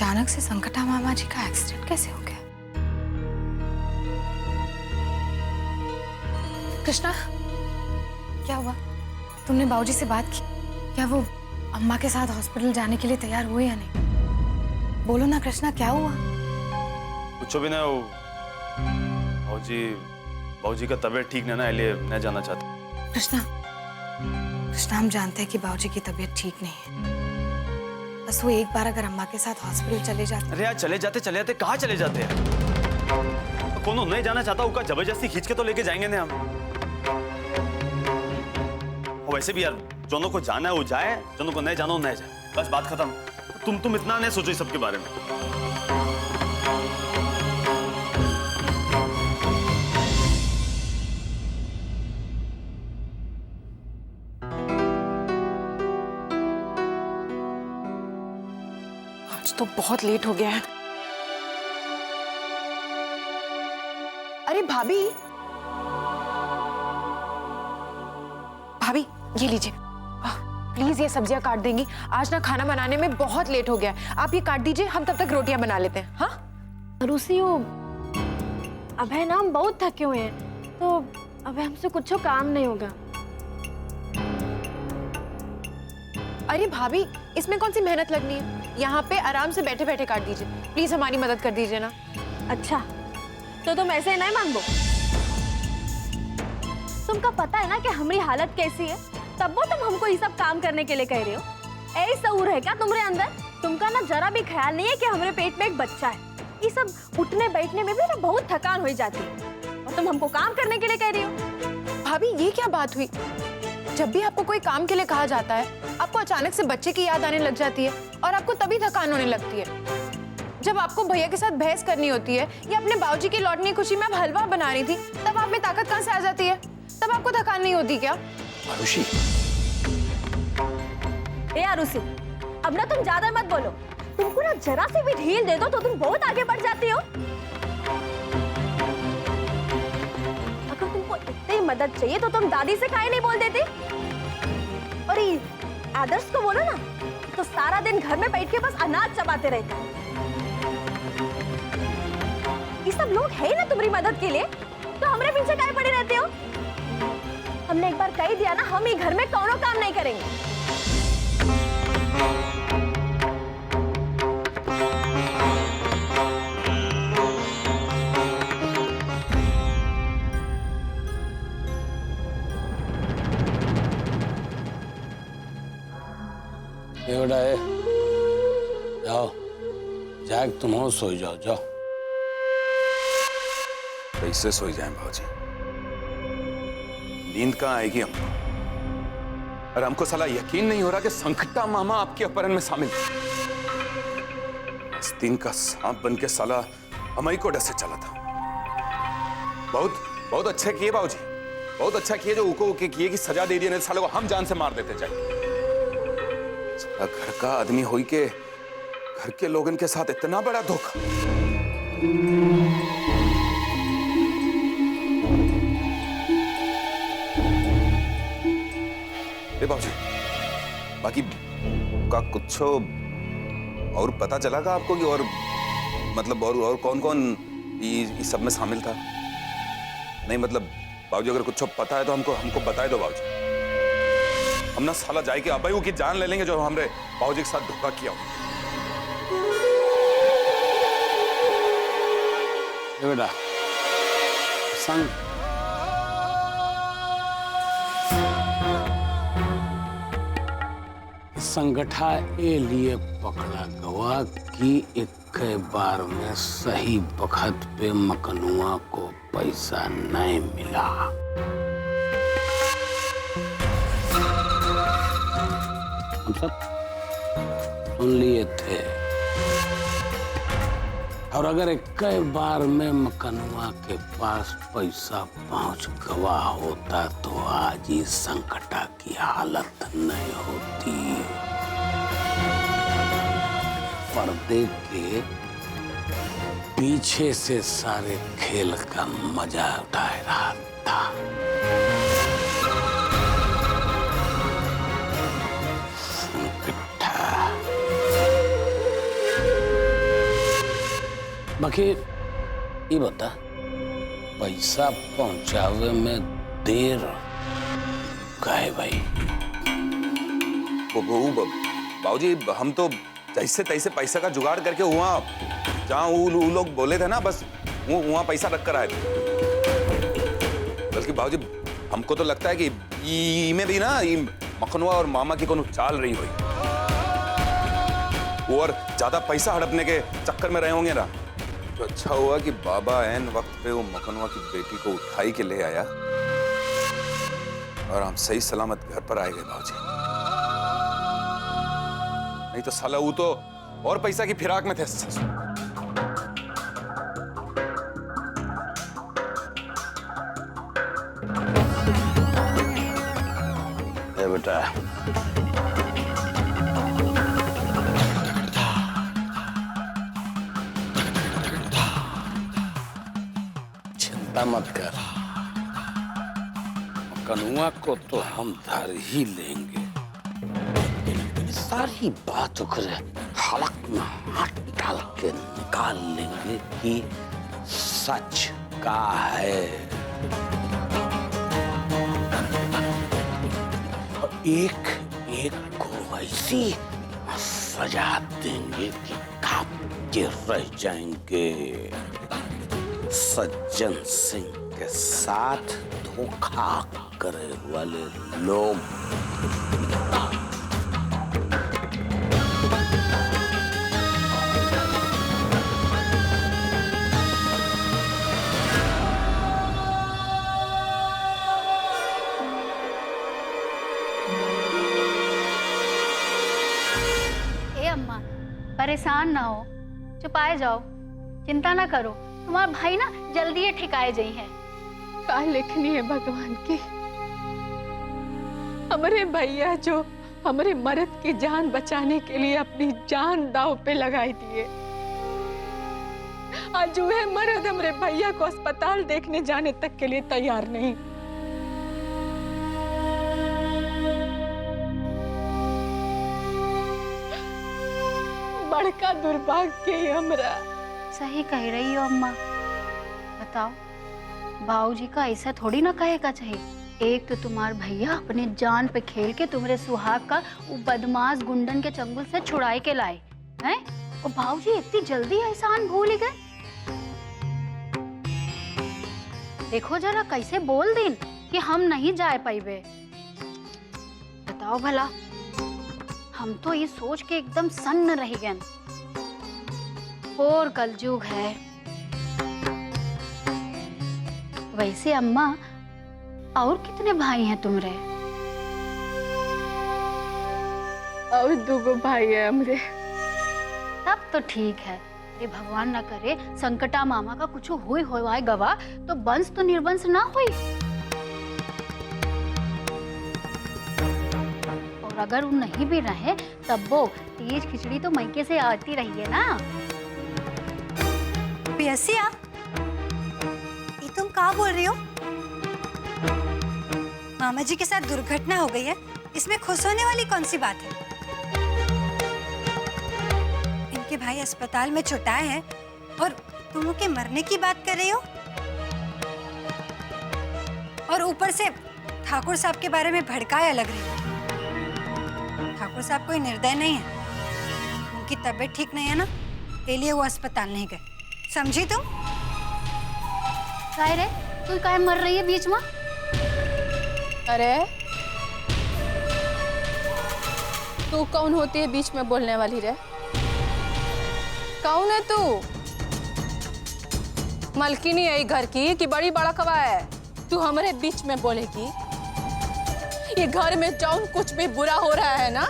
अचानक से संकटा मामा जी का एक्सीडेंट कैसे हो गया? कृष्णा, क्या हुआ? तुमने बाबूजी से बात की? क्या वो अम्मा के साथ हॉस्पिटल जाने के लिए तैयार हुए या नहीं? बोलो ना कृष्णा, क्या हुआ? कुछ भी ना, बाबूजी का तबीयत ठीक नहीं ना, इसलिए नहीं जाना चाहते। कृष्णा, हम जानते हैं कि बाबूजी की तबीयत ठीक नहीं है, बस वो एक बार अगर अम्मा के साथ हॉस्पिटल चले जाते। अरे यार, चले जाते कहाँ चले जाते हैं? कौन नहीं जाना चाहता होगा, जबरदस्ती खींच के तो लेके जाएंगे ना हम। और वैसे भी यार, जोनों को जाना है वो जाए, जोनों को नहीं जाना वो नहीं जाए, बस बात खत्म। तुम इतना नहीं सोचो इस सबके बारे में। आज तो बहुत लेट हो गया है। अरे भाभी, ये लीजिए। प्लीज ये सब्जियां काट देंगी, आज ना खाना बनाने में बहुत लेट हो गया है। आप ये काट दीजिए, हम तब तक रोटियां बना लेते हैं। हाँ रूसी हो, अभय ना हम बहुत थके हुए हैं, तो अभय हमसे कुछ काम नहीं होगा। अरे भाभी, इसमें कौन सी मेहनत लगनी है? यहाँ पे आराम से बैठे बैठे काट दीजिए। प्लीज हमारी मदद कर दीजिए ना। अच्छा, तो तुम ऐसे नहीं मांगो। तुमको पता है ना कि हमारी हालत कैसी है, तब वो तुम हमको ये सब काम करने के लिए कह रहे हो? ऐसा शऊर है क्या तुम्हारे अंदर? तुमका ना जरा भी ख्याल नहीं है कि हमारे पेट में एक बच्चा है। ये सब उठने बैठने में भी ना बहुत थकान हो जाती है, और तुम हमको काम करने के लिए कह रही हो। भाभी, ये क्या बात हुई? जब भी आपको कोई काम के लिए कहा जाता है, आपको अचानक से बच्चे की याद आने लग जाती है और आपको तभी थकान होने लगती है। जब आपको भैया के साथ बहस करनी होती है या अपने बाबूजी की लौटने की खुशी में आप हलवा बना रही थी, तब आप में ताकत कहाँ से आ जाती है? तब आपको थकान नहीं होती क्या? आरुषि, ए आरुषि, अब ना तुम ज्यादा मत बोलो। तुमको ना जरा से भी ढील दे दो तो तुम बहुत आगे बढ़ जाती हो। अगर तुमको इतनी मदद चाहिए तो तुम दादी से काहे नहीं बोल देती? और ये आदर्श को बोलो ना, तो सारा दिन घर में बैठ के बस अनाज चबाते रहते हैं। ये सब लोग है ना तुम्हारी मदद के लिए, तो हमारे पीछे काहे पड़े रहते हो? हमने एक बार कह दिया ना, हम ये घर में कौनो काम नहीं करेंगे। बेटा है, जाओ जाग, तुम हो सो जाओ, जाओ। कैसे सोई जाए भाजी? नींद कहाँ आएगी हमको? और हमको साला यकीन नहीं हो रहा कि संकटा मामा आपके अपहरण में शामिल थे। दिन का सांप बन के साला हमारी को डर से चला था। बहुत अच्छा किए बाबूजी, बहुत अच्छा किए जो उको किए कि सजा दे दिया, नहीं साले को हम जान से मार देते जाए। साला घर का आदमी होई के घर के लोगन के साथ इतना बड़ा धोखा। बाबूजी, बाकी का कुछ और पता चला का आपको कि और मतलब और कौन कौन इस सब में शामिल था? नहीं मतलब बाबूजी, अगर कुछ पता है तो हमको बताए दो बाबूजी। हम ना साला जाए के अबे की जान ले लेंगे जो हमरे बाबूजी के साथ धोखा किया। बेटा संग संगठा ए लिए पकड़ा गवा कि एक बार में सही वक्त पे मकनुआ को पैसा नहीं मिला। हम सब सुन लिए थे, और अगर एक बार में मकनुआ के पास पैसा पहुंच गवा होता तो आज ही संकटा की हालत नहीं होती। पर्दे के पीछे से सारे खेल का मजा उठा रहा था। संकटा बाकी ये बता, पैसा पहुंचावे में देर काहे भाई? बाबूजी हम तो जैसे तैसे पैसा का जुगाड़ करके वहाँ जहाँ वो लोग बोले थे ना, बस वहाँ पैसा रख कर आए थे। बल्कि बाबूजी हमको तो लगता है कि में भी ना मखनुआ और मामा की कोनो चाल रही हुई, और ज्यादा पैसा हड़पने के चक्कर में रहे होंगे ना। तो अच्छा हुआ कि बाबा ऐन वक्त पे वो मखनुआ की बेटी को उठाई के ले आया और हम सही सलामत घर पर आए गए बाबूजी। नहीं तो साला वो तो और पैसा की फिराक में थे। बेटा चिंता मत कर, कनुआ को तो हम धर ही लेंगे। सारी बात करे हलक में हाथ डाल के निकाल लेंगे कि सच का है। एक एक को ऐसी सजा देंगे कि कांप के रह जाएंगे। सज्जन सिंह के साथ धोखा करे वाले लोग परेशान ना हो, चुपाए जाओ, चिंता ना करो, तुम्हारा भाई ना जल्दी ही ठिकाए जाई है। का लिखनी है भगवान की, हमारे भैया जो हमारे मर्द की जान बचाने के लिए अपनी जान दांव पे लगाई दिए, आज जो है मर्द हमारे भैया को अस्पताल देखने जाने तक के लिए तैयार नहीं। बड़का दुर्भाग्य है हमरा। सही कह रही हो अम्मा। बताओ, बाबूजी का ऐसा थोड़ी ना कहेगा चाहिए। एक तो तुम्हारे भैया अपने जान पे खेल के तुम्हारे सुहाग का वो बदमाश गुंडन के चंगुल से छुड़ाए के लाए हैं, और बाबूजी इतनी जल्दी एहसान भूल गए। देखो जरा कैसे बोल दिन कि हम नहीं जा पाइबे। बताओ भला, हम तो ये सोच के एकदम सन्न रह गए। और कलयुग है। वैसे अम्मा, और कितने भाई हैं तुम्हारे? और 2 भाई है हमरे। तब तो ठीक है। ये भगवान ना करे संकटा मामा का कुछ हुई होवाए गवा तो वंश तो निर्वंश ना हुई। और अगर वो नहीं भी रहे तब वो तेज खिचड़ी तो मैके से आती रही है ना। पियसिया, ये तुम क्या बोल रही हो? मामा जी के साथ दुर्घटना हो गई है, इसमें खुश होने वाली कौन सी बात है? इनके भाई अस्पताल में छुटाए हैं और तुम उनके मरने की बात कर रही हो। और ऊपर से ठाकुर साहब के बारे में भड़काया लग रही हो। ठाकुर साहब कोई निर्दय नहीं है, उनकी तबीयत ठीक नहीं है ना, इसलिए लिए वो अस्पताल नहीं गए। समझी तुम? काय रे, तू काय मर रही है बीच में? अरे तू कौन होती है बीच में बोलने वाली रे? कौन है तू? मलकिनी है घर की कि बड़ी बड़ा कवा है? तू हमारे बीच में बोलेगी? ये घर में जौन कुछ भी बुरा हो रहा है ना,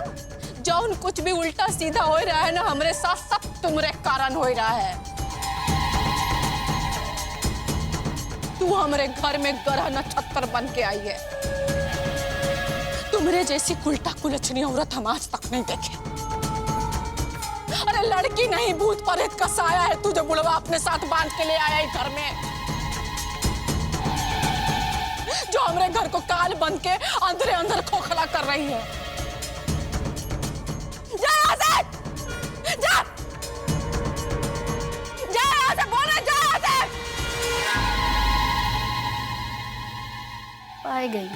जौन कुछ भी उल्टा सीधा हो रहा है ना, हमारे साथ सब तुम्हारे कारण हो रहा है। तू हमारे घर में गरह नक्षत्र बन के आई है। तुम्हारे जैसी उल्टा कुलछनी औरत हम आज तक नहीं देखे। अरे लड़की नहीं, भूत प्रेत का साया है तू जो बुढ़वा अपने साथ बांध के ले आया है घर में, जो हमारे घर को काल बन के अंदर अंदर खोखला कर रही है। जा यहाँ से! जा! जा यहाँ से ही गई।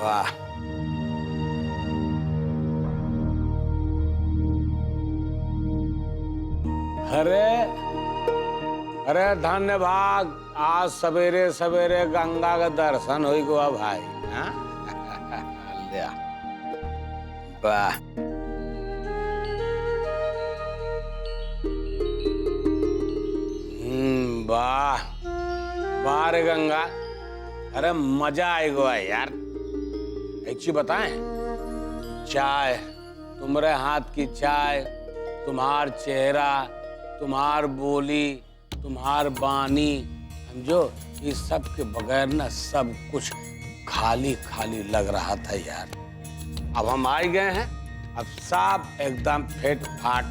वाह, अरे अरे धन्य भाग, आज सवेरे सवेरे गंगा का दर्शन हो गया भाई। हाँ? लिया। वाह, वाह वाह रे गंगा, अरे मजा आएगा यार। एक चीज बताएं, चाय, तुम्हारे हाथ की चाय, तुम्हार चेहरा, तुम्हार बोली, तुम्हार बानी, समझो इस सब के बगैर ना सब कुछ खाली खाली लग रहा था यार। अब हम आ गए हैं, अब सब एकदम फिट फाट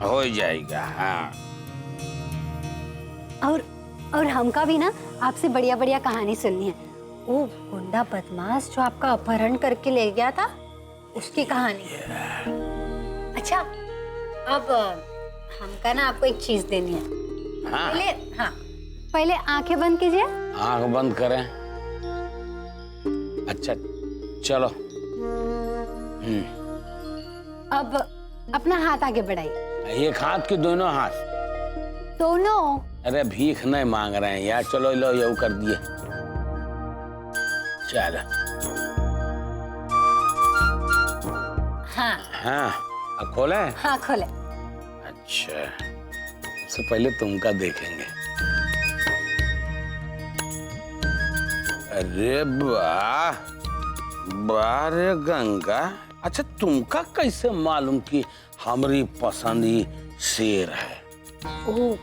हो जाएगा। हाँ, और हमका भी ना आपसे बढ़िया बढ़िया कहानी सुननी है। वो गुंडा बदमाश जो आपका अपहरण करके ले गया था, उसकी कहानी। अच्छा, अब हमका ना आपको एक चीज देनी है। हाँ। पहले आंखें बंद कीजिए। आंख बंद करें। अच्छा चलो। अब अपना हाथ आगे बढ़ाइए। एक हाथ के दोनों हाथ? दोनों। अरे भीख नहीं मांग रहे हैं यार, चलो लो ये कर दिए। चलो। हाँ हाँ, अब खोले? हाँ खोले। अच्छा, सबसे पहले तुमका देखेंगे। अरे वाह, वाह रे गंगा। अच्छा, तुमका कैसे मालूम कि हमारी पसंदी शेर है? ओ,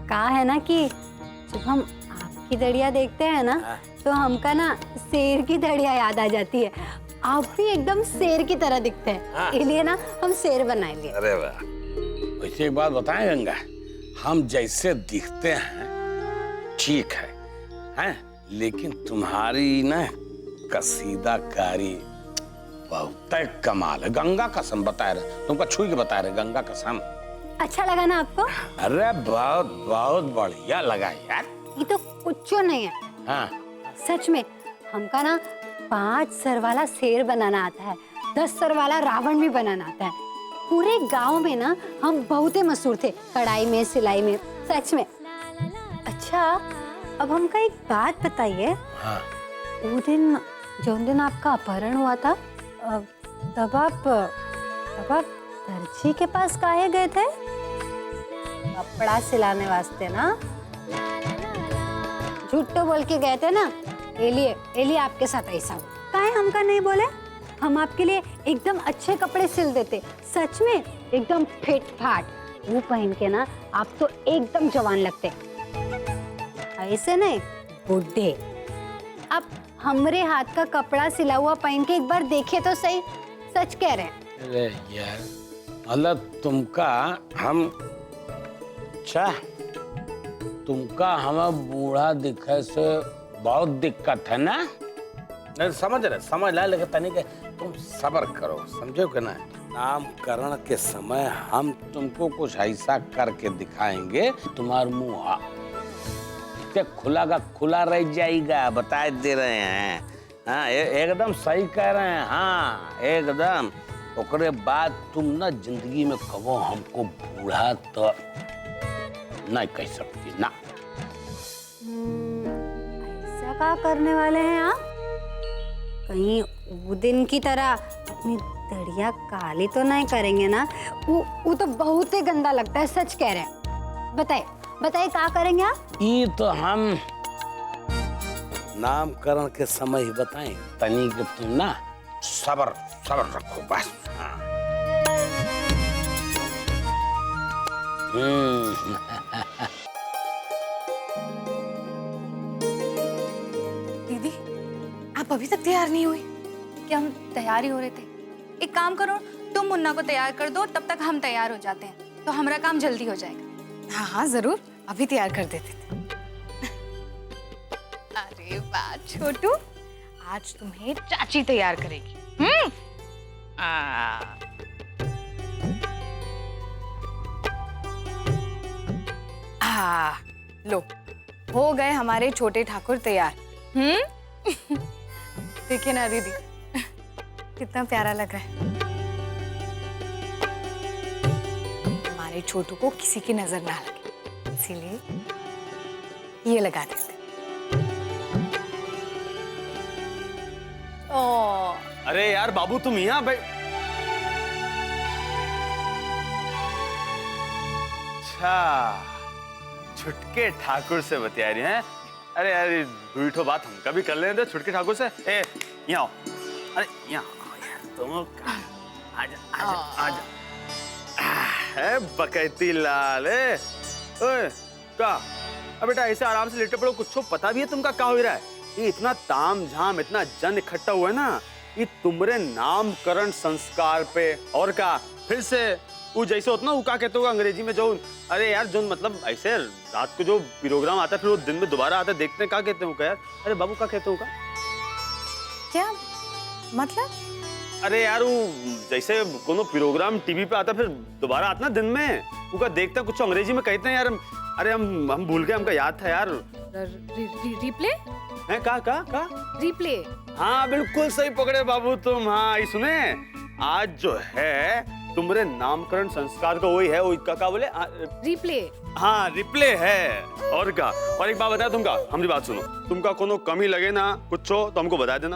कहा है ना कि जब हम आपकी दड़िया देखते हैं ना, तो हमका ना शेर की दड़िया याद आ जाती है। आप भी एकदम शेर की तरह दिखते हैं, इसलिए ना हम शेर बनाए लिए। अरे वाह। वैसे एक बात बताएं गंगा, हम जैसे दिखते हैं ठीक है, हैं? लेकिन तुम्हारी ना कसीदाकारी बहुत कमाल है। गंगा कसम बता रहे, तुमको छू के बता रहे, गंगा कसम। अच्छा लगा ना आपको? अरे बहुत बहुत बढ़िया लगा यार। ये तो कुछ नहीं है। हाँ। सच में हमका ना 5 सर वाला शेर बनाना आता है, 10 सर वाला रावण भी बनाना आता है। पूरे गांव में ना हम बहुत ही मशहूर थे, कढ़ाई में, सिलाई में, सच में। अच्छा, अब हमका एक बात बताइए। हाँ। वो दिन, जो दिन आपका अपहरण हुआ था, तब आप दर्जी के पास काहे गए थे? कपड़ा सिलाने वास्ते ना? झूठ तो बोल के गए थे ना, एलिए आपके साथ ऐसा हुआ। काहे हमका नहीं बोले? हम आपके लिए एकदम अच्छे कपड़े सिल देते, सच में एकदम फिट फाट। वो पहन के ना आप तो एकदम जवान लगते, ऐसे नहीं बुढ़े। आप हमरे हाथ का कपड़ा सिला हुआ पहन के एक बार देखे तो सही, सच कह रहे हैं। अरे यार, मतलब तुमका हम, अच्छा तुमका हमें बूढ़ा दिखे से बहुत दिक्कत है ना? नहीं समझ रहे, समझ ला, लेकिन तनिक तुम सब्र करो, समझो कि ना? नामकरण के समय हम तुमको कुछ ऐसा करके दिखाएंगे, तुम्हारा मुंह खुला का खुला रह जाएगा, बता दे रहे हैं। हाँ, एकदम सही कह रहे हैं। हाँ एकदम। ओकरे बाद तुम ना जिंदगी में कबो हमको बूढ़ा तो नहीं कह सकती ना। ऐसा क्या करने वाले हैं आप? कहीं वो दिन की तरह अपनी दड़िया काली तो नहीं करेंगे ना? वो तो बहुत ही गंदा लगता है, सच कह रहे हैं। बताइए क्या करेंगे आप? ये तो हम नामकरण के समय ही बताएं, तनी के तुम ना सब्र रखो बस। हाँ। दीदी, आप अभी तक तैयार नहीं हुई? कि हम तैयार ही हो रहे थे। एक काम करो, तुम मुन्ना को तैयार कर दो, तब तक हम तैयार हो जाते हैं, तो हमारा काम जल्दी हो जाएगा। हाँ हाँ जरूर, अभी तैयार कर देते थे। अरे वाह छोटू, आज तुम्हें चाची तैयार करेगी। लो, हो गए हमारे छोटे ठाकुर तैयार। देखिए ना दीदी, कितना प्यारा लग रहा है। हमारे छोटू को किसी की नजर ना लगे, इसीलिए ये लगा देते। अरे यार बाबू तुम यहाँ भाई। अच्छा, छुटके ठाकुर से बतिया रही हैं? अरे यार दूठो बात हमका भी कर लेने दो छुटके ठाकुर से। ए यहाँ आओ, अरे यहाँ आओ यार, तुम आजा आजा आजा। है बकैती लाल है। ओए का अब बेटा ऐसे आराम से लेटे पड़ो, कुछ पता भी है तुमका क्या हो रहा है? ये इतना ताम झाम, इतना जन इकट्ठा हुआ है ना, ये तुम्हारे नामकरण संस्कार पे और का फिर से वो जैसे होता ना, वो क्या कहते हो अंग्रेजी में जो, अरे यार जो मतलब ऐसे रात को जो प्रोग्राम आता है फिर वो दिन में दोबारा आता है, देखते हैं क्या कहते हो क्या यार? अरे बाबू क्या कहते हो का? क्या मतलब? अरे यार वो जैसे कोनो प्रोग्राम टीवी पे आता फिर दोबारा आता ना दिन में, वो का देखते हैं, कुछ अंग्रेजी में कहते हैं यार। अरे हम भूल गए, हमका याद था यार। रिप्ले है का रिप्ले। हाँ बिल्कुल सही पकड़े बाबू तुम। हाँ ये सुने, आज जो है तुम्हारे नामकरण संस्कार का वही है, वो क्या बोले? रिप्ले। हाँ रिप्ले है और का। और एक बात बताया तुमका, हमारी बात सुनो, तुमका कोनो कमी लगे ना कुछ हो तो हमको बता देना,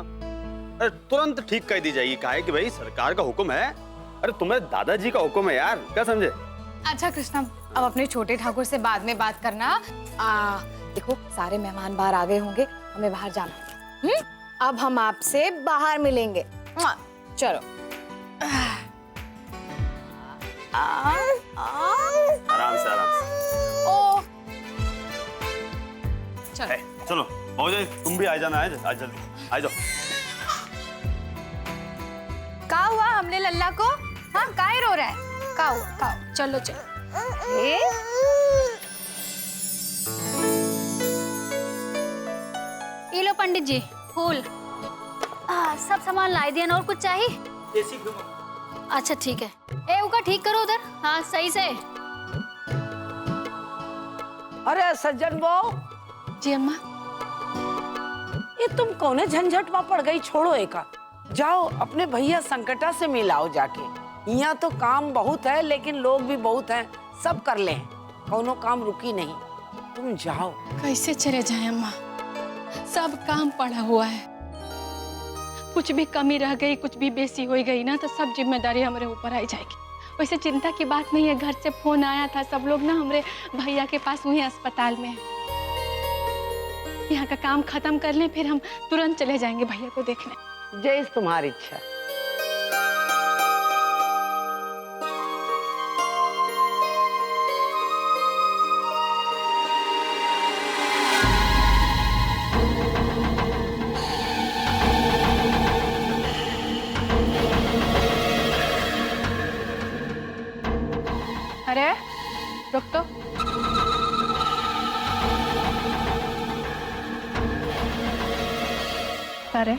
अरे तुरंत ठीक कर दी जाएगी। काहे कि भाई सरकार का हुक्म है, अरे तुम्हारे दादाजी का हुक्म है यार, क्या समझे? अच्छा कृष्णा, अब अपने छोटे ठाकुर से बाद में बात करना। देखो सारे मेहमान बाहर आ गए होंगे, हमें बाहर जाना है। अब हम आपसे बाहर मिलेंगे। चलो। आराम से आराम से। ओ चलो चलो हो जाए, तुम भी आ जाना, आ जल्दी आ जाओ। का हुआ हमने लल्ला को? हाँ काहे रो रहा है? का हुआ? चलो चलो। ये लो पंडित जी फूल। सब सामान ला दिया ना, और कुछ चाहिए? अच्छा ठीक है। ए उका ठीक करो उधर। हाँ सही से। अरे सज्जन बो। जी अम्मा। ये तुम कौने झंझट में पड़ गई? छोड़ो एका, जाओ अपने भैया संकटा से मिलाओ जाके। यहाँ तो काम बहुत है लेकिन लोग भी बहुत हैं, सब कर ले, कौनो काम रुकी नहीं। तुम जाओ। कैसे चले जाए अम्मा, सब काम पड़ा हुआ है। कुछ भी कमी रह गई, कुछ भी बेसी हो गई ना तो सब जिम्मेदारी हमारे ऊपर आई जाएगी। वैसे चिंता की बात नहीं है, घर से फोन आया था, सब लोग ना हमारे भैया के पास हुए अस्पताल में। यहाँ का काम खत्म कर लें फिर हम तुरंत चले जाएंगे भैया को देखने। जैसे तुम्हारी इच्छा। अरे रुक तो। अरे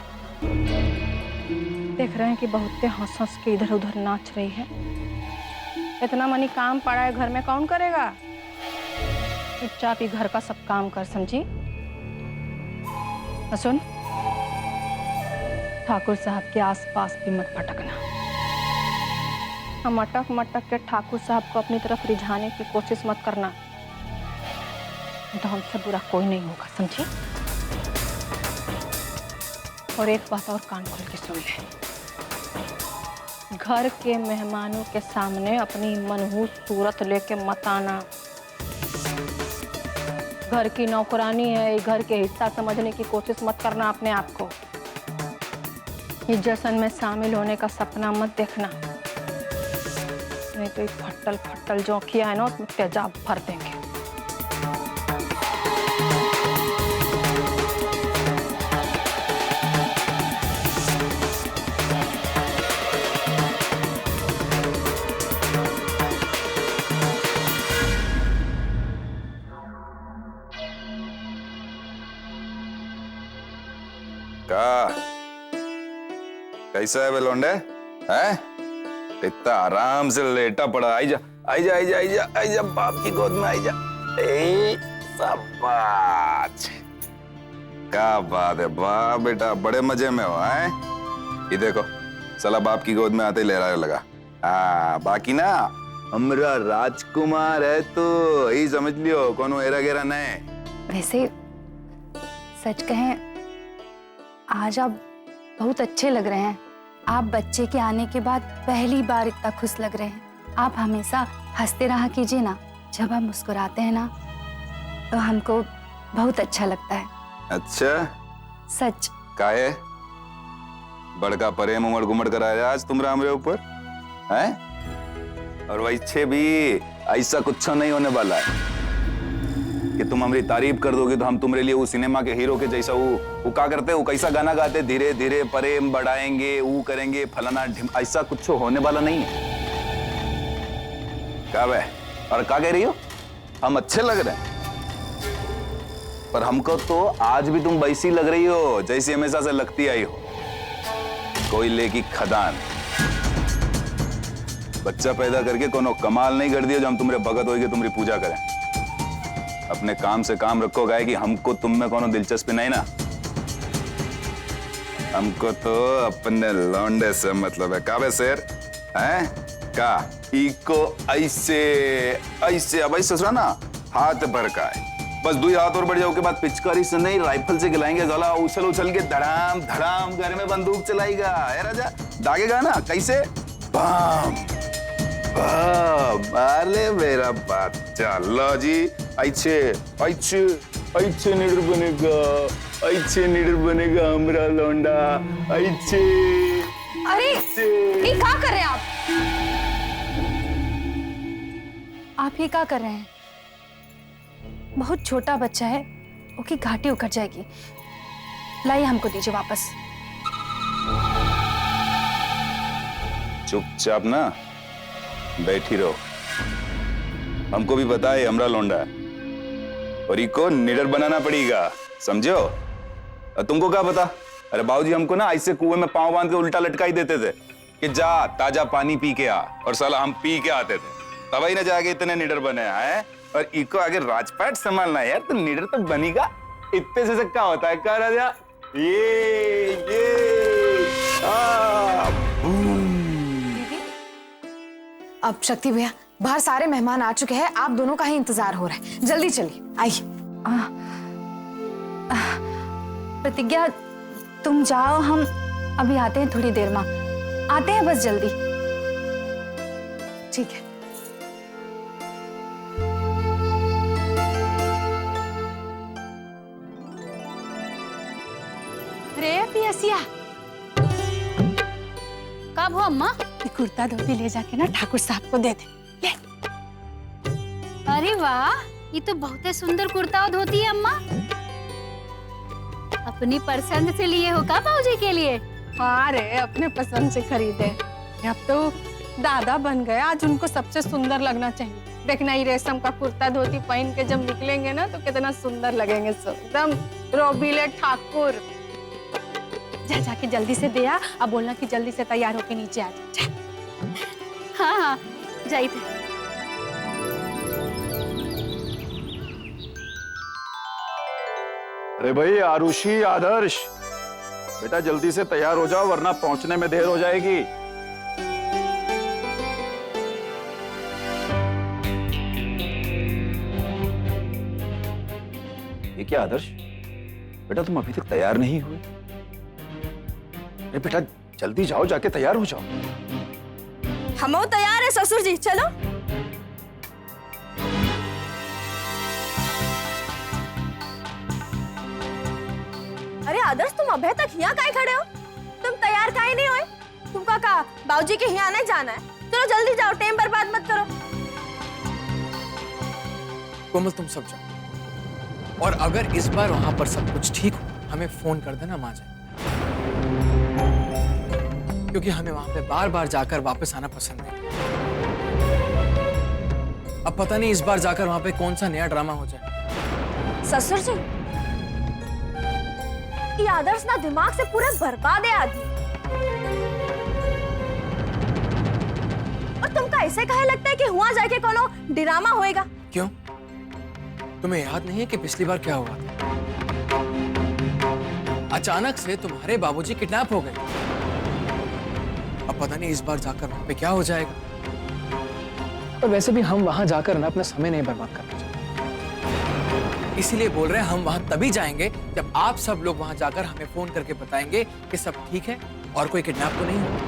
देख रहे हैं कि बहुते हंस हंस के इधर उधर नाच रही है। इतना मनी काम पड़ा है घर में, कौन करेगा? चुपचाप ही घर का सब काम कर, समझी? सुन, ठाकुर साहब के आसपास भी मत भटकना। मटक मटक के ठाकुर साहब को अपनी तरफ रिझाने की कोशिश मत करना, तो हमसे बुरा कोई नहीं होगा, समझी? और एक बात और कान खोल के सुन ले, घर के मेहमानों के सामने अपनी मनहूस सूरत लेके मत आना। घर की नौकरानी है, घर के हिस्सा समझने की कोशिश मत करना अपने आप को। इस जश्न में शामिल होने का सपना मत देखना, नहीं तो फट्टल फट्टल जो किया है ना उसमें तेजाब भर देंगे। का कैसा है बे लौंडे? हैं? इतना आराम से लेटा पड़ा। आई जा आई जा आई जा आई जा आई जा, बाप की गोद में आई जा। शाबाश, क्या बात है, वाह बेटा, बड़े मजे में हो। हैं? ये देखो साला बाप की गोद में आते ही लहराने लगा। बाकी ना हमरा राजकुमार है तो यही समझ लियो, कोनो एरा गेरा नहीं। वैसे सच कहें आज आप बहुत अच्छे लग रहे हैं। आप बच्चे के आने के बाद पहली बार इतना खुश लग रहे हैं। आप हमेशा हंसते रहा कीजिए ना, जब आप मुस्कुराते हैं ना तो हमको बहुत अच्छा लगता है। अच्छा सच। काहे बड़का प्रेम उमड़ गुमड़ कराया आज तुमरा हमरे ऊपर हैं? और वैसे भी ऐसा कुछ नहीं होने वाला है कि तुम हमारी तारीफ कर दोगे तो हम तुम्हारे लिए वो सिनेमा के हीरो के जैसा वो क्या करते, वो कैसा गाना गाते, धीरे धीरे प्रेम बढ़ाएंगे, वो करेंगे फलाना ऐसा कुछ होने वाला नहीं है। क्या वे और क्या कह रही हो? हम अच्छे लग रहे हैं पर हमको तो आज भी तुम वैसी लग रही हो जैसी हमेशा से लगती आई हो। कोयले की खदान। बच्चा पैदा करके कोनो कमाल नहीं कर दिया जो हम तुम्हारे भगत होइए तुम्हारी पूजा करें। अपने काम से काम रखो गाय कि हमको तुम में कोनो दिलचस्पी नहीं ना। हमको तो अपने लौंडे से मतलब है। का बे शेर हैं? का इको ऐसे ऐसे अब ऐसे ससुरा ना हाथ भर का है, बस 2 हाथ और बढ़ जाओ के बाद पिचकारी से नहीं राइफल से खिलाएंगे। गला उछल उछल के धड़ाम धड़ाम घर में बंदूक चलाएगा। ए राजा दागेगा ना कैसे? बम बम। अरे मेरा बच्चा लो जी ऐसे ऐसे ऐसे निडर बनेगा, ऐसे निडर बनेगा हमरा लौंडा ऐसे। अरे ये क्या कर रहे हैं आप? आप ये क्या कर रहे हैं? बहुत छोटा बच्चा है, ओके घाटी उखड़ जाएगी। लाइए हमको दीजिए वापस। चुपचाप ना बैठी रहो। हमको भी पता है हमरा लौंडा है और इको निडर बनाना पड़ेगा, समझो? और तुमको क्या पता? अरे बाबूजी हमको ना ऐसे कुएं में पांव बांध के उल्टा लटकाई देते थे कि जा ताजा पानी पी के आ, और साला हम पी के आते थे, तब ही ना जाके इतने निडर बने हैं। और इको आगे राजपाट संभालना है यार, तो निडर तो बनेगा। इतने से क्या होता है? क्या राजा ये अब शक्ति भैया बाहर सारे मेहमान आ चुके हैं, आप दोनों का ही इंतजार हो रहा है, जल्दी चलिए आइए। प्रतिज्ञा तुम जाओ, हम अभी आते हैं, थोड़ी देर में आते हैं, बस जल्दी। ठीक है। रे पियसिया कब हो अम्मा? ये कुर्ता धोती ले जाके ना ठाकुर साहब को दे दे। ले। अरे वाह, ये तो बहुत ही सुंदर कुर्ता और धोती है अम्मा। अपनी पसंद से लिए हो का बाबूजी के लिए? हाँ रे, अपने पसंद से खरीदे। अब तो दादा बन गए, आज उनको सबसे सुंदर लगना चाहिए। देखना ही रेशम का कुर्ता धोती पहन के जब निकलेंगे ना तो कितना सुंदर लगेंगे, सब एकदम रोबीले ठाकुर। जा जाके जल्दी से दे आ, अब बोलना कि जल्दी से तैयार होके नीचे आ जा। हाँ हाँ जाइए। अरे भाई आरुषि, आदर्श, बेटा जल्दी से तैयार हो जाओ वरना पहुंचने में देर हो जाएगी। ये क्या आदर्श, बेटा तुम अभी तक तैयार नहीं हुए? अरे बेटा जल्दी जाओ, जाके तैयार हो जाओ। हम तैयार है ससुर जी, चलो। अरे आदर्श, तुम अभी तक यहाँ काहे खड़े हो? तुम तैयार काहे नहीं हुए? तुमका कहा बाबूजी के यहाँ नहीं जाना है? चलो जल्दी जाओ, टाइम बर्बाद मत करो। कोमल तुम सब जाओ, और अगर इस बार वहां पर सब कुछ ठीक हो हमें फोन कर देना, हम आ जाए, क्योंकि हमें वहां पे बार बार जाकर वापस आना पसंद नहीं। अब पता नहीं इस बार जाकर वहां पे कौन सा नया ड्रामा हो जाए। ससुर जी, ये आदर्श ना दिमाग से पूरे बर्बाद है आदमी। और तुमका ऐसे कहे लगता है कि हुआ जाके कोनो ड्रामा होएगा? क्यों? तुम्हें याद नहीं है कि पिछली बार क्या हुआ था? अचानक से तुम्हारे बाबूजी किडनैप हो गए। अब पता नहीं इस बार जाकर वहां पे क्या हो जाएगा। और वैसे भी हम वहां जाकर ना अपना समय नहीं बर्बाद करना चाहते, इसीलिए बोल रहे हैं हम वहां तभी जाएंगे जब आप सब लोग वहां जाकर हमें फोन करके बताएंगे कि सब ठीक है और कोई किडनैप तो नहीं हुआ।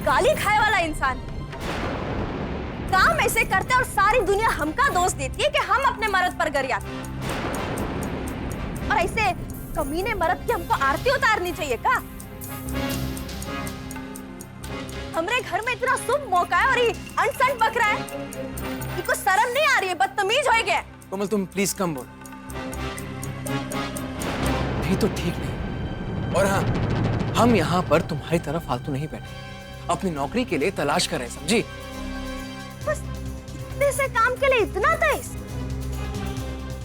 गाली खाए वाला इंसान काम ऐसे करते और सारी दुनिया हमका दोष देती है कि हम अपने मर्द पर गरियाते हैं। और ऐसे कमीने मर्द की हमको आरती उतारनी चाहिए का? हमरे घर में इतना शुभ मौका है और ये अनसन बक रहा है। इनको शर्म नहीं आ रही है, बदतमीज हो गए। कोमल तुम प्लीज कम बोल, नहीं तो ठीक नहीं। और हाँ, हम यहाँ पर तुम्हारी तरफ फालतू नहीं बैठे, अपनी नौकरी के लिए तलाश कर रहे हैं, समझी? बस इतने से काम के लिए इतना तेज?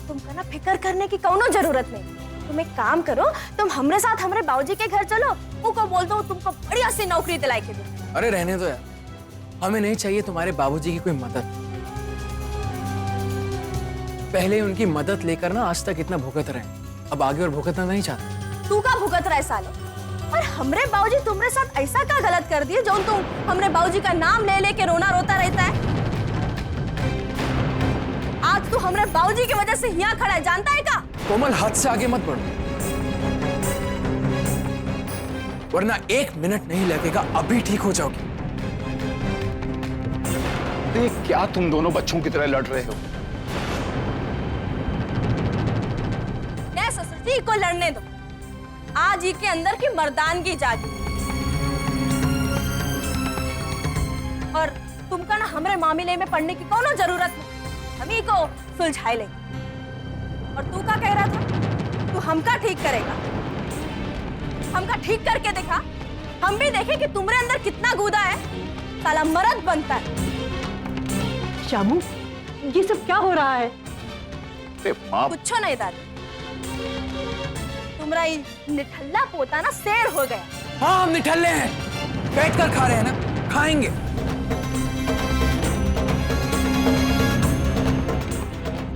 तुमको ना फिक्र करने की कोनो जरूरत नहीं। तुम एक काम करो, तुम हमरे साथ हमरे बाबूजी के घर चलो, उनको बोल दो तुमको बढ़िया सी नौकरी दिलाई के दे। अरे रहने दो यार, हमें नहीं चाहिए तुम्हारे बाबूजी की कोई मदद। पहले उनकी मदद लेकर ना आज तक इतना भुगत रहे, अब आगे और भुगतना नहीं चाहते। तू का भुगत रहा है साले? और हमरे बाबूजी तुम्हारे साथ ऐसा क्या गलत कर दिए जो तुम हमरे बाबूजी का नाम ले लेके रोना रोता रहता है? आज तू हमरे बाबूजी की वजह से यहाँ खड़ा है, जानता है का? कोमल हद से आगे मत बढ़ो, वरना 1 मिनट नहीं लगेगा, अभी ठीक हो जाओगी। ये क्या तुम दोनों बच्चों की तरह लड़ रहे हो? नहीं ससुर जी को लड़ने दो, आज ही के अंदर की मर्दानगी जागी। और तुमका ना हमरे मामले में पढ़ने की कोनो जरूरत नहीं, हम ही को सुलझाए लेंगे। और तू क्या कह रहा था? तू हमका ठीक करेगा? हमका ठीक करके दिखा, हम भी देखे कि तुम्हारे अंदर कितना गूदा है। साला मर्द बनता है। शामू, ये सब क्या हो रहा है? कुछ नहीं दादी, तुम्हारा ये निठल्ला पोता ना शेर हो गया। हाँ हम निठल्ले हैं, बैठकर खा रहे हैं ना, खाएंगे।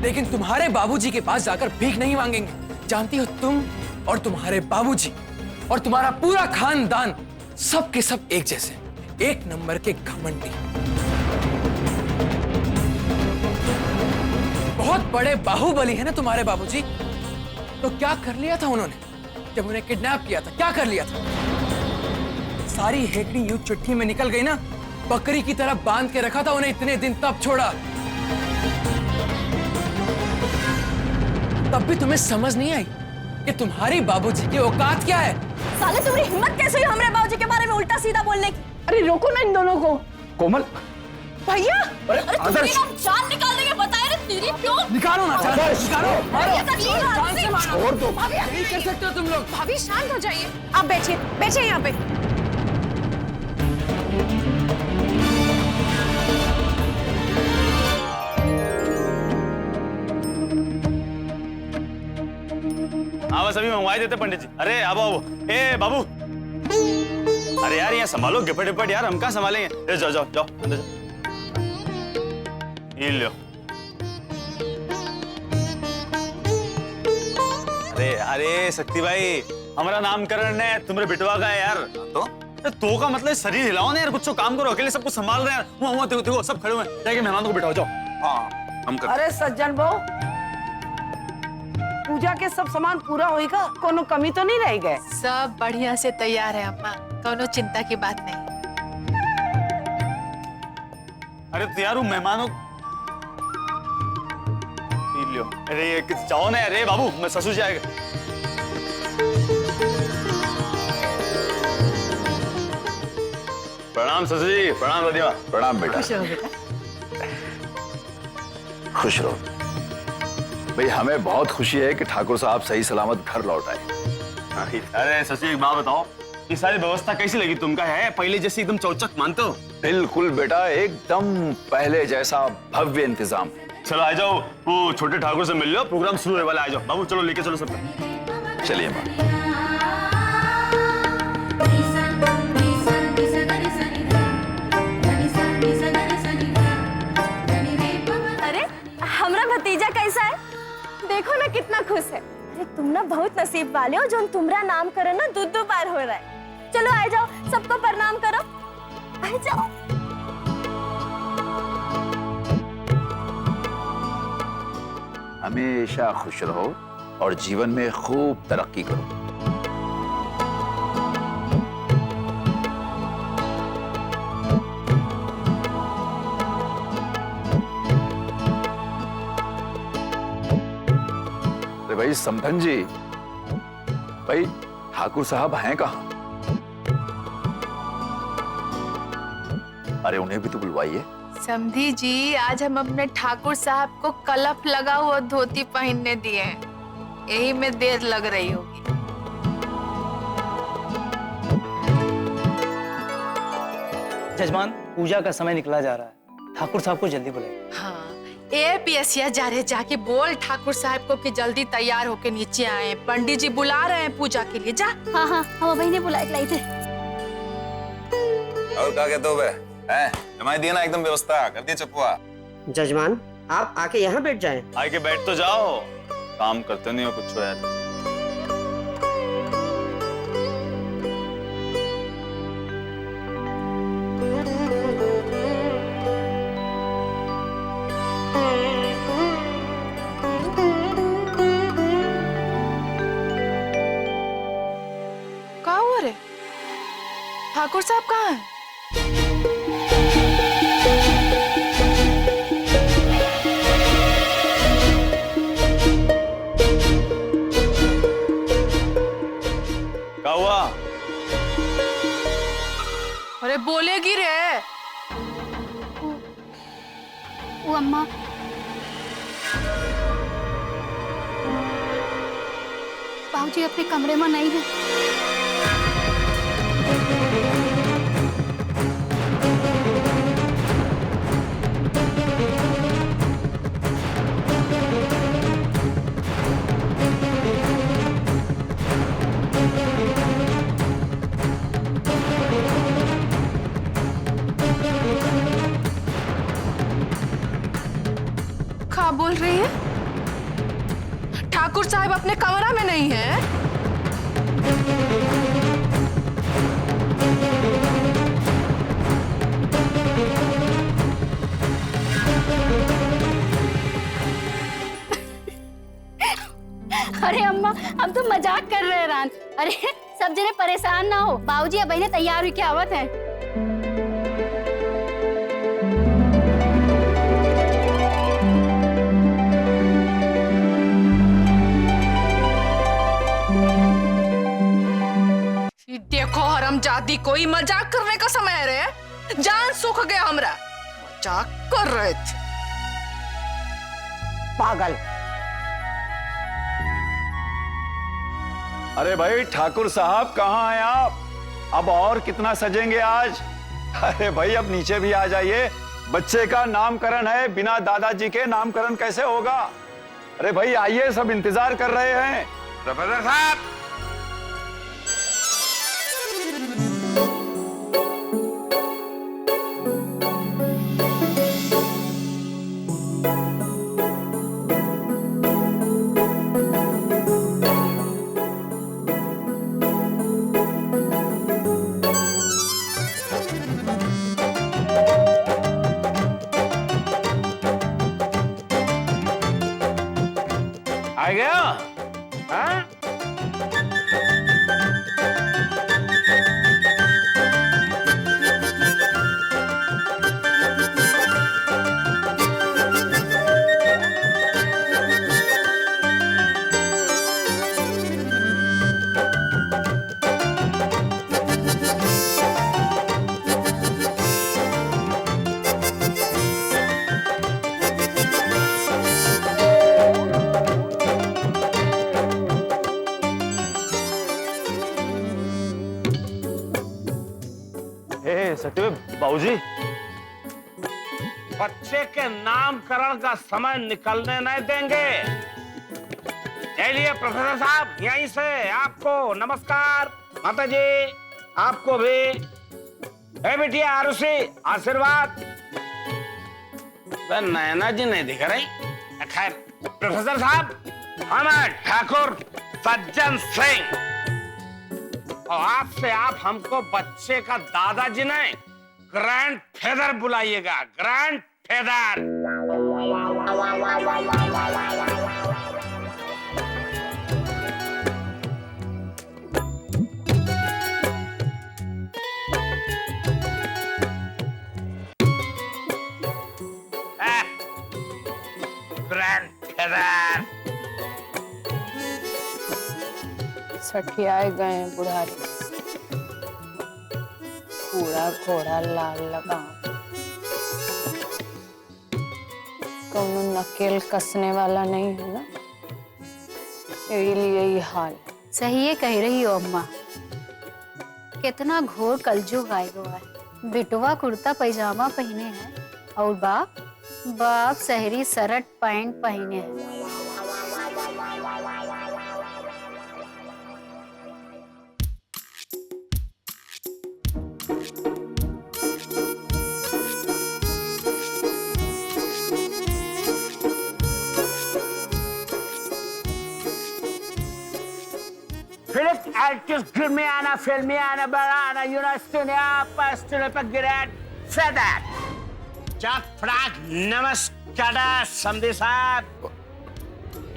लेकिन तुम्हारे बाबूजी के पास जाकर भीख नहीं मांगेंगे। जानती हो, तुम और तुम्हारे बाबूजी और तुम्हारा पूरा खानदान सब के सब एक जैसे, एक नंबर के घमंडी, बहुत बड़े बाहुबली है ना तुम्हारे बाबूजी। तो क्या कर लिया था उन्होंने जब उन्हें किडनैप किया था? क्या कर लिया था? सारी हेकड़ी यूं चिट्ठी में निकल गई ना, बकरी की तरह बांध के रखा था उन्हें इतने दिन, तब छोड़ा। तब भी तुम्हें समझ नहीं आई कि तुम्हारी बाबूजी की औकात क्या है? साले तुम्हारी हिम्मत कैसे हुई हमरे बाबूजी के बारे में उल्टा सीधा बोलने की? अरे रोको ना इन दोनों को। कोमल, भैया, अरे आदर्श, तुमने जान निकालने के बताया रे तेरी क्यों? निकालो ना जान, निकालो, मारो, जान से मारो। छोड़ दो। नहीं कर सकते हो तुम लोग। भाभी शांत हो जाइए, आप बैठिए, बैठिए यहाँ पे। हाँ बस अभी मंगवाई देते पंडित जी। अरे अब आओ, ए बाबू, अरे यार यहाँ संभालो, गिपट विपट यार हम कहाँ संभालेंगे। जाओ जाओ जाओ अंदर जाओ, ये लो। अरे अरे शक्ति भाई, हमारा नामकरण है तुम्हारे बिटवा का है यार। तो का मतलब शरीर हिलाओ ना यार, कुछ तो काम करो, अकेले सब कुछ संभाल रहे हैं। वहाँ देखो सब खड़े हुए हैं, जाके मेहमानों को बिठाओ, जाओ। हाँ हम कर। अरे सज्जन बहू, पूजा के सब सामान पूरा होएगा, कोनो कमी तो नहीं रह गए? सब बढ़िया से तैयार है अम्मा, कोनो चिंता की बात नहीं। अरे तो यार वो मेहमानों, लो। अरे जाओ ना, अरे बाबू मैं ससुर जी आएगा। प्रणाम ससुर जी, प्रणाम दादी माँ। प्रणाम बेटा। खुश रहो बेटा। खुश रहो भाई, हमें बहुत खुशी है कि ठाकुर साहब सही सलामत घर लौट आए। अरे ससुर जी एक बात बताओ, ये सारी व्यवस्था कैसी लगी तुमका? है पहले जैसे एकदम चौचक मानते हो? बिल्कुल बेटा, एकदम पहले जैसा भव्य इंतजाम है। चलो आ जाओ, वो छोटे ठाकुर से मिल लो, प्रोग्राम शुरू होने वाला है। आ जाओ बाबू, चलो लेके चलो सबको। चलिए माँ। अरे हमरा भतीजा कैसा है? देखो ना कितना खुश है। अरे तुम ना बहुत नसीब वाले हो जो तुमरा नाम करो ना दो बार हो रहा है। चलो आ जाओ, सबको प्रणाम करो, आ जाओ। हमेशा खुश रहो और जीवन में खूब तरक्की करो। अरे भाई समधन जी, भाई ठाकुर साहब हैं कहाँ? अरे उन्हें भी तो बुलवाइए। समधी जी, आज हम अपने ठाकुर साहब को कलफ लगा हुआ धोती पहनने दिए हैं, यही में देर लग रही होगी। जजमान, पूजा का समय निकला जा रहा है, ठाकुर साहब को जल्दी बुलाइए। हाँ, ए पियसिया जा रहे, जाके बोल ठाकुर साहब को कि जल्दी तैयार होके नीचे आए, पंडित जी बुला रहे हैं पूजा के लिए। जा। हाँ हाँ, हम वही ने बुलाए लाई थे। और क्या कहते हो बे? हैं? जमाई दिया ना एकदम व्यवस्था कर दी चपुआ। जजमान, आप आके यहाँ बैठ जाएं। आके बैठ तो जाओ, काम करते नहीं हो कुछ यार। क्या हुआ रे? ठाकुर साहब कहाँ हैं? क्या हुआ? अरे बोलेगी रे। वो अम्मा, बाबूजी अपने कमरे में नहीं है। क्या बोल रही है? ठाकुर साहब अपने कमरा में नहीं है? अरे अम्मा, हम तो मजाक कर रहे हैं रान। अरे सब जने परेशान ना हो, बाबूजी अब बहने तैयार हुई के आवत हैं। देखो हरामजादी, कोई मजाक करने का समय है रे? जान सूख गया हमरा, मजाक कर रहे थे। पागल। अरे भाई ठाकुर साहब कहाँ हैं आप? अब और कितना सजेंगे आज? अरे भाई अब नीचे भी आ जाइए, बच्चे का नामकरण है, बिना दादाजी के नामकरण कैसे होगा? अरे भाई आइए, सब इंतजार कर रहे हैं। प्रोफेसर साहब, आ गया? हाँ? सत्य बाबूजी, बच्चे के नामकरण का समय निकलने नहीं देंगे। चलिए प्रोफेसर साहब, यहीं से आपको नमस्कार। माता जी आपको भी। ए बिटिया आरुषि, आशीर्वाद। नैना जी नहीं दिख रही। खैर प्रोफेसर साहब, हम ठाकुर सज्जन सिंह, और आपसे आप हमको बच्चे का दादाजी नहीं, ग्रैंड फेदर बुलाइएगा। Grandfather. Grandfather. सठियाए गए बुढ़ारी, पूरा घोड़ा लाल लगा, कौनो नकेल कसने वाला नहीं है ना, यही हाल। सही है कह रही हो अम्मा। कितना घोर कलजुग आए हुआ है। बिटवा कुर्ता पैजामा पहने हैं और बाप शहरी शर्ट पैंट पहने हैं। Filmiana, filmiana, barana, Yunastunia, Pastura, Pagirat, Feather. Jack Frag, Namaskar, समझे साहब।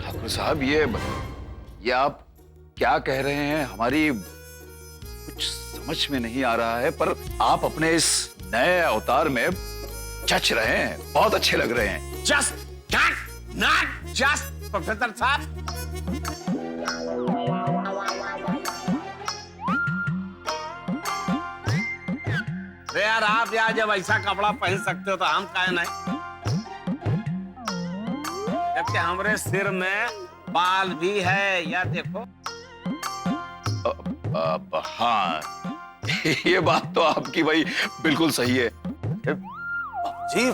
ठाकुर साहब, ये आप क्या कह रहे हैं? हमारी कुछ समझ में नहीं आ रहा है, पर आप अपने इस नए अवतार में जच रहे हैं, बहुत अच्छे लग रहे हैं। Just not just प्रोफेसर साहब। यार आप यार जब ऐसा कपड़ा पहन सकते हो तो हम काहे नहीं? जबकि हमारे सिर में बाल भी है, या देखो। हाँ, ये बात तो आपकी भाई बिल्कुल सही है। जी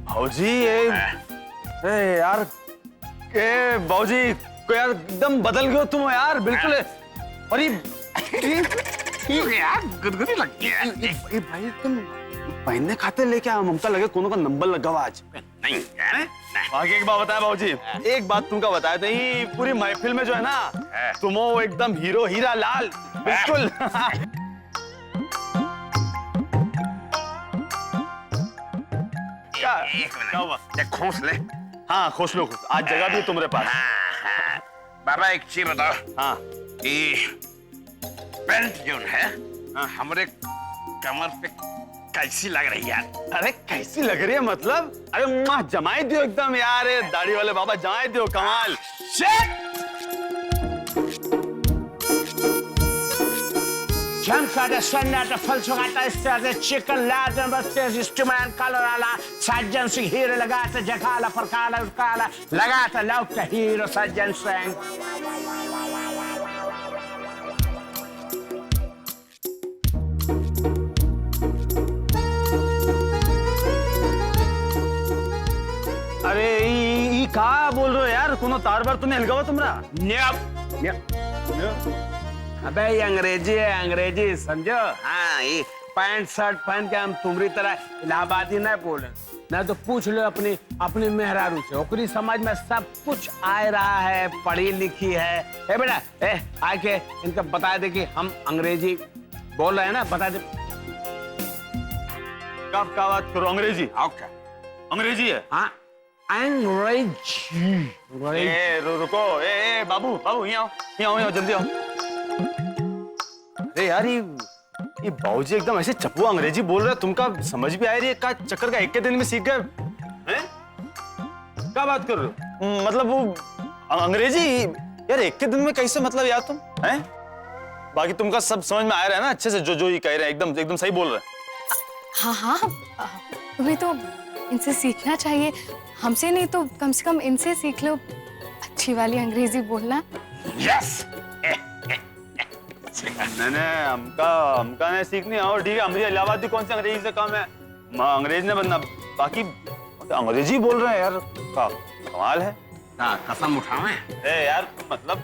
भाजी, यार बाबूजी को यार एकदम बदल गए तुम यार, बिल्कुल। और यार गुदगुदी लगती है। भाई तुम पहनने खाते लेके आया, ममता लगे कोनो का नंबर लगा हुआ आज। नहीं यार, आगे एक बात बताया बाबूजी, एक बात तुमका बताया था, ये पूरी महफिल में जो है ना, तुम हो एकदम हीरो हीरा लाल, बिल्कुल। क्या हुआ? खोस ले। हाँ खोस लो, आज जगह भी है तुम्हारे पास। बाबा एक चीज बताओ। हाँ, ये पेंट जो है हमारे कमर पे कैसी लग रही है? अरे कैसी लग रही है मतलब? अरे माँ जमाई दियो एकदम यार, दाढ़ी वाले बाबा जमाई दियो, कमाल। Jamkade sennete falsugata istede chicken bastes instrument kalorala Sajjan Singh hero lagata jakala parkala utkala lagata lauta hero Sajjan Singh. अरे ये कहा बोल रहे हो यार? कोनो तार बार तूने हिलगावा तुमरा? अबे ये अंग्रेजी है, अंग्रेजी समझो। हाँ, ये पैंट शर्ट पहन के हम तुम्हारी तरह इलाहाबादी नहीं बोले ना, तो पूछ लो अपनी अपनी मेहरारू से, ओकरी समझ में सब कुछ आ रहा है, पढ़ी लिखी है। ए बेटा, आके इनको बता दे कि हम अंग्रेजी बोल रहे हैं ना, बता दे। कब का बात करो? अंग्रेजी? ओके, अंग्रेजी है? हाँ अंग्रेजी। रुको, बाबू बाबू यहाँ आओ, जल्दी आओ। अरे यार ये बाबूजी एकदम ऐसे चपुआ अंग्रेजी बोल रहे, तुमका समझ भी आ रही है का चक्कर का? एक के दिन में सीख गए हैं? क्या बात कर रहे हो? मतलब वो अंग्रेजी यार एक के दिन में कैसे, मतलब यार तुम हैं? बाकी तुमका सब समझ में आ रहा है ना अच्छे से, जो ये कह रहे हैं एकदम एकदम सही बोल रहे हैं। हाँ हाँ, तुम्हें तो इनसे सीखना चाहिए, हमसे नहीं तो कम से कम इनसे सीख लो अच्छी वाली अंग्रेजी बोलना। यस। नहीं हमका नहीं सीखनी और ठीक है। हमारी इलाहाबादी कौन सी अंग्रेजी से कम है? अंग्रेज ने बनना, बाकी अंग्रेजी बोल रहे हैं यार, कमाल है। कसम उठावे यार मतलब